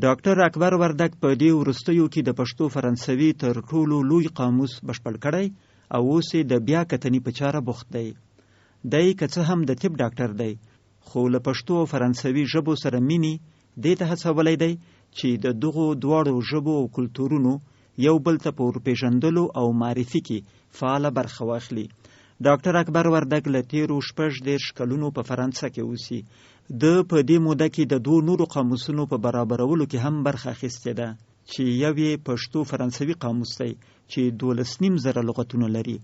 ډاکټر اکبر وردګ په دې وروستیو کې د پښتو فرانسوي تر ټولو لوی قاموس بشپړ کړی او اوس یې د بیا کتنې په چاره بوخت دی. دی که څه هم د طب ډاکټر دی، خو له پښتو او فرانسوي ژبو سره مینې دې ته هڅولی دی چې د دغو دواړو ژبو او کلتورونو یو بل ته په ورپېژندلو او معرفي کې فعاله برخه واخلي. ډاکټر اکبر وردګ له تیرو 26 کلونو په فرانسه کې اوسي. د په دې موده کې د 2 نورو قاموسونو په برابرولو کې هم برخه اخیستې ده، چې یو یې پښتو فرانسوي قاموس دی چې 12,000 لغتونه لري،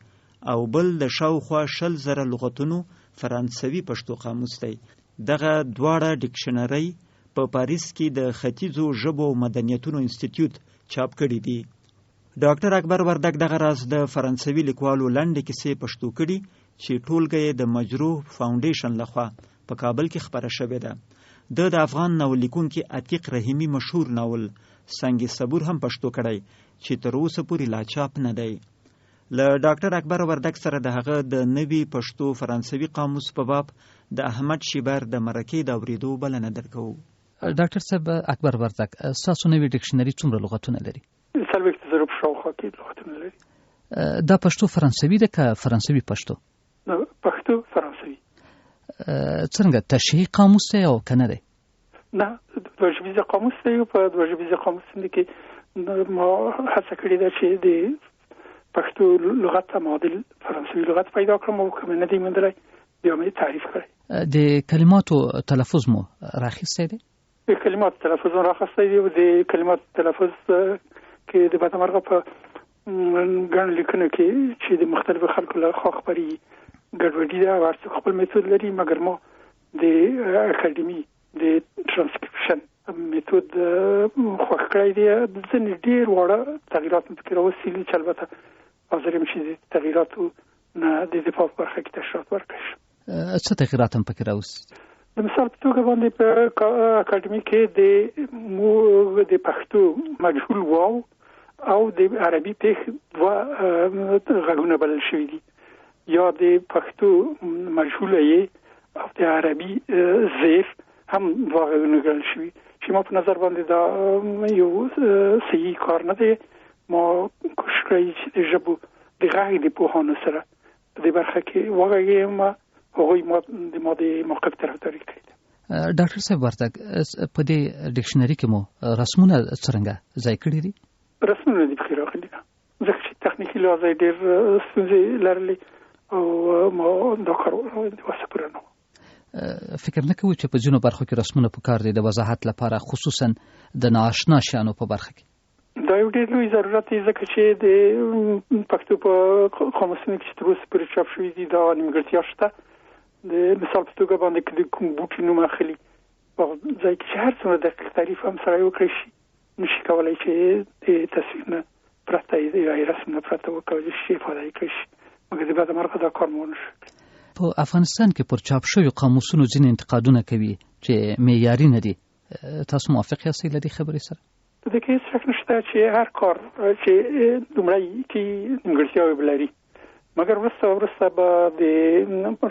او بل د شاوخوا 20,000 لغتونو فرانسوي پښتو قاموس دی. دغه دواړه ډکشنرۍ په پاریس کې د ختیځو ژبو او مدنیتونو انسټیټیوټ چاپ کړي دي. ډاکټر اکبر وردګ دغه راز د فرانسوي لیکوالو لنډې کیسې پښتو کړي چې ټولګه یې د مجروح فاونډیشن لخوا په کابل کې خپره شوې ده. د افغان ناول لیکونکي عتیق رحیمي مشهور ناول سنگ صبور هم پښتو کړی چې تر اوسه پورې لا چاپ نه دی. له ډاکټر اکبر وردګ سره د هغه د نوي پښتو فرانسوي قاموس په باب د احمد شیبر د مرکې د اورېدو بلنه درکوو. ډاکټر صاحب اکبر وردګ، ستاسو نوې ډکشنري څومره لغتونه لري؟ 40,000 شاوخوا کې لغتونه لري. دا پښتو فرانسوي ده که فرانسوي پښتو؟ پښتو فرانسوي. څنګه تشریحي قاموس دی او کنه دی؟ نه، دوه ژبیزه قاموس دی. په دوه ژبیزه قاموس کې ما هڅه کړې ده چې د پښتو لغت معادل فرانسوي لغت پیدا کړم، او کوم نه دی موندلی بیا مې تعریف کړی. د کلماتو تلفظ مو راخیستی دی؟ د کلماتو تلفظ مو راخیستی دی. د کلماتو تلفظ کې د بدمرغه په ګڼ لیکنو کې چې د مختلفو خلکو له خوا خپرېږي ګډوډي ده، او هر څوک خپل میتود لري، مګر ما د اکاډمي د ترانسکریپشن میتود خوښ کړی دی. ځینې ډېر واړه تغییرات مې پکې راوستلي چې البته حاضر یم چې د تغییراتو نه د دفاع په برخه کې تشریحات ورکړی شم. څه تغییرات هم پکې راوستي؟ د مثال په توګه باندې په اکاډمي کې د پښتو مجهول واو او د عربي پیښ دوه غږونه بلل شوي دي، یا د پښتو مجهول یې او د عربي زیف هم دوه غږونه ګڼل شوي، چې ما په نظر باندې دا یو صحیح کار نه دی. ما کوشش کړی چې د ژبو د غږ د پوهانو سره په دې برخه کې وغږېږم، هغوی ما د موقف طرفداري کړې ده. ډاکټر صاحب وردګ، په دې ډکشنري کې مو رسمونه څرنګه ځای کړي دي؟ رسمونه دې پکې راغلي ده، ځکه چې تخنیکي لحاظه ډېر ستونزې لرلې او ما دا کار وسه پوره نه. فکر نه کوئ چې په ځینو برخو کې رسمونه پکار دي د وضاحت لپاره، خصوصا د ناآشنا شیانو په برخه کې؟ دا یو ډېر لوی ضرورت دی، ځکه چې د پښتو په قاموسونو کې چې تر اوسه پورې چاپ شوي دي دا نیمګړتیا شته. د مثال په توګه باندې که د کوم بوټي نوم اخلي په ځای کې چې هر څومره دقیق تعریف هم سره وکړی شي، نشي کولی چې د تصویر نه پرته یا رسم نه پرته وکړي شي استفاده یې کړی شي، مګر د بدمرغه دا کار مو نشو. په افغانستان کې پر چاپ شوي قاموسونو ځینې انتقادونه کوي چې معیاري نه دي. تاسو موافق یاستئ له دې خبرې سره؟ په دې کې هېڅ شک نشته چې هر کار چې لومړی کې نیمګړتیاوې به لري، مګر وروسته به د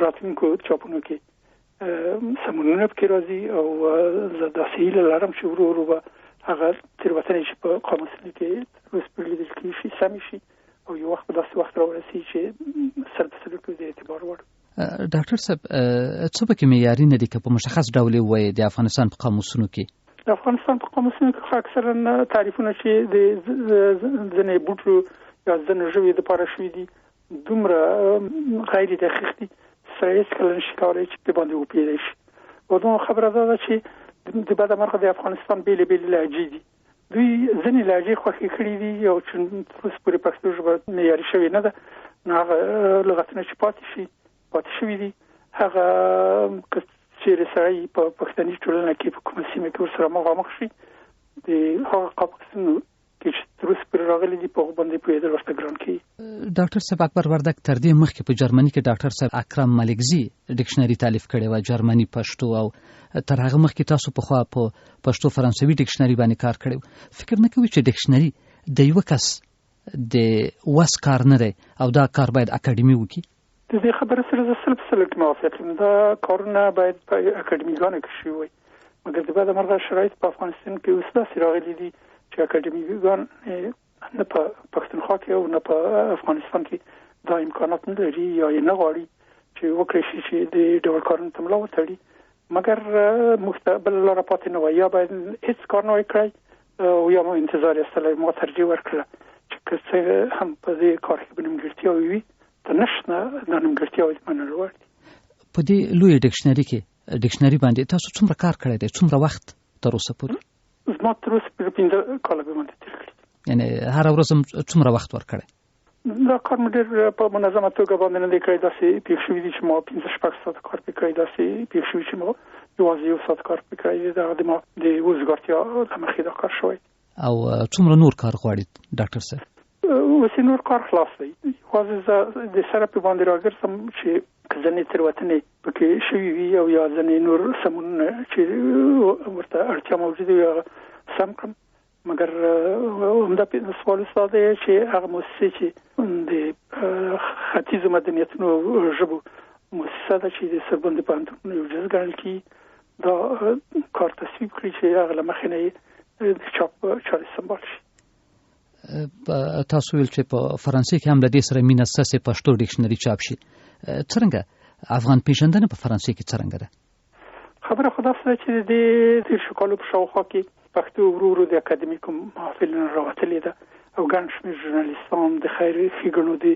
راتلونکو چاپونو کې سمونونه پکې راځي، او زه داسې هیله لرم چې ورو ورو به هغه تېروتنې چې په قاموسونو کې اوس پرې لیدل کېږي شي سمې شي، او یو وخت به داسې وخت راورسي چې سر په سر کړو د اعتبار وړ. ډاکټر صاحب، څه پکې معیاري نه دي که په مشخص ډول یې ووایې د افغانستان په قاموسونو کې؟ د افغانستان په قاموسونو کې اکثرا تعریفونه چې د ځینې بوټو یا ځینې ژویو دپاره شوي دي دومره غیر دقیق دي سره هېڅکله نشي کولی چې په باندې وپوهېدی شي. او دومره خبره دا ده چې د بدمرغه د افغانستان بېلې بېلې لهجې دي، دوی ځینې لهجې خوښې کړي دي، او چې تر اوسه پورې پښتو ژبه معیاري شوې نه ده، نو هغه لغتونه چې پاتې شوي دي هغه که چیرې سړی په پښتني ټولنه کې په کومه سیمه کې ورسره مخامخ شي، د هغه قاموسونو کې چې تر اوسه پورې راغلي دي په هغو باندې پوهېدل ورته ګران کېږي. ډاکټر صاحب اکبر وردګ، تر دې مخکې په جرمني کې ډاکټر صاحب اکرم ملکزي ډکشنري تالیف کړې وه، جرمني پښتو، او تر هغه مخکې تاسو پخوا په پښتو فرانسوي ډکشنري باندې کار کړی و. فکر نه کوئ چې ډکشنري د یوه کس د وس کار نه دی او دا کار باید اکاډمي وکړي؟ د دې خبره سره زه 100% موافق یم. دا کارونه باید په اکاډمیګانو کې شوي وي، مګر د بعد مرغه شرایط په افغانستان کې اوس داسې راغلي دي چې اکاډمیګان نه په پښتونخوا کې او نه په افغانستان کې دا امکانات نه لري یا نه غواړي چې وکړي شي چې د ډول کارونو ته ملا وتړي. مګر مستقبل لاره پاتې نه وي، یا باید هیڅ کار نه وکړي او یا مو انتظار استلای ما ترجیح ورکړه چې څه هم په دې کار کې بنمګړتیا وي ته نشنه د نمګړتیا وي منل وړي. په دې لوی ډکشنری کې ډکشنری باندې تاسو څومره کار کړی دی؟ څومره وخت تر اوسه پورې؟ زما تر اوسه پورې 15 کاله باندې تیر کړی. یعنی هر ورځ څومره وخت ورکړی؟ دا کار مې ډېر په منظمه توګه باندې نه دی کړی. داسې پیښ شوي دي چې ما 15-16 ساعته کار پې کړی، داسې پیښ شوي چې ما یوازې 1 ساعت کار پې کړی. دا د ما د وزګارتیا له مخې دا کار شوی. او څومره نور کار غواړي ډاکټر صاحب؟ اوس نور کار خلاص دی. یوازې د سره په باندې راګرځم چې ځنې تېروتنې پکې شوي وي او یا ځنې نور سمونونه چې ورته اړتیا موجوده وي هغه سم کړم. مګر همدا سوال استاد دی چې هغه مؤسسې چې د ختیځو مدنیتونو ژبو مؤسسه ده چې د سربند پوهنتون یو جز ګڼل کېږي، دا کار تصویب کړي چې هغه له مخې نه د چاپ چارې سمبال شي. تاسو ویل چې په فرانسې کې هم له دې سره مینه ساسې پښتو ډکشنری چاپ شي. څرنګه افغان پیژندنه په فرانسې کې څرنګه ده؟ خبره خو داسې ده چې د تېر شو کالو په شاوخوا کې پښتو ورو د اکاډمیکو محافلونو راوتلې ده او ګڼ شمېر ژورنالیستان د خیري ښېګڼو د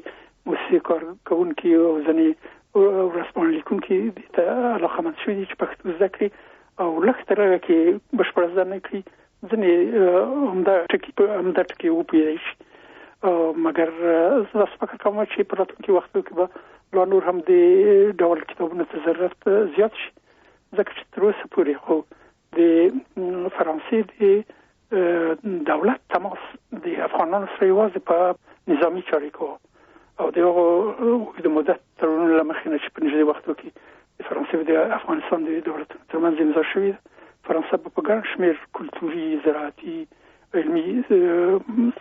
موسیقي کارکوونکي او ځینې ورځپاڼې لیکونکي دې ته علاقمند شوي دي چې پښتو زده کړي او لږ تر هغه کې بشپړه زده نه کړي. ځینې همدا ټکي وپوهېدی شي. مګر زه داسې فکر کوم چې په راتلونکي وختو کې به لا نور هم د ډول کتابونو ته ضرورت زیات شي، ځکه چې تر اوسه پورې خو د فرانسې د دولت تماس د افغانانو سره یوازې په نظامي چارې کوو او د هغو اوږد مدت تړونونو له مخې نه چې په نږدې وختو کې د فرانسې او د افغانستان د دولتونو ترمنځ امضا شوې ده. فرانسه په ګڼ شمېر کلتوري، زراعتي، علمي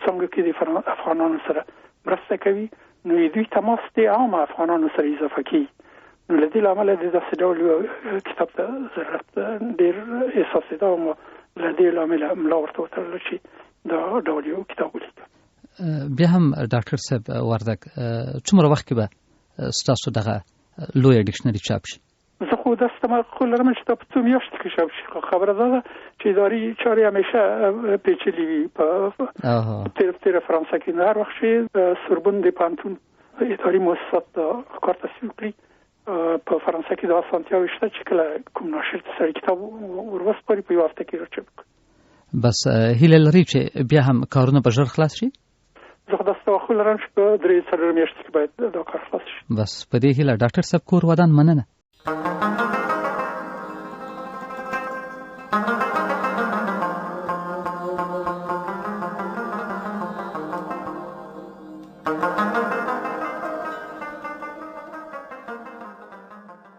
څانګو کې د افغانانو سره مرسته کوي، نو دوی تماس د عام افغانانو سره اضافه کوي. نو له دې امله د داسې ډول کتاب ته ضرورت ډېر احساسېده او له دې امله ملا ورته وتړله چې دا ډول یو کتاب ولیکم. بیا هم ډاکټر صاحب وردګ څومره وخت کې به ستاسو دغه لویه ډکشنري چاپ شي؟ زه خو داسې تمه لرم چې دا په څو میاشتو کې چاپ شي. خبره دا ده چې اداري چارې همیشه پیچلې وي. په تېره فرانسه کې نه هر وخت چې سوربون د پوهنتون اداري مؤسسات کار تصویب کړي، په فرانسه کې د اسانتیاوې شته چې کله کوم ناشر ته سړی کتاب وروسپاري په یوه هفته کې راچاپ کړي. بس هیله لري چې بیا هم کارونه به ژر خلاص شي؟ زه خو داسې توقع لرم چې په 3-4 میاشتو کې باید دا کار خلاص شي. بس په دې هیله ډاکټر صاحب کور ودان مننه.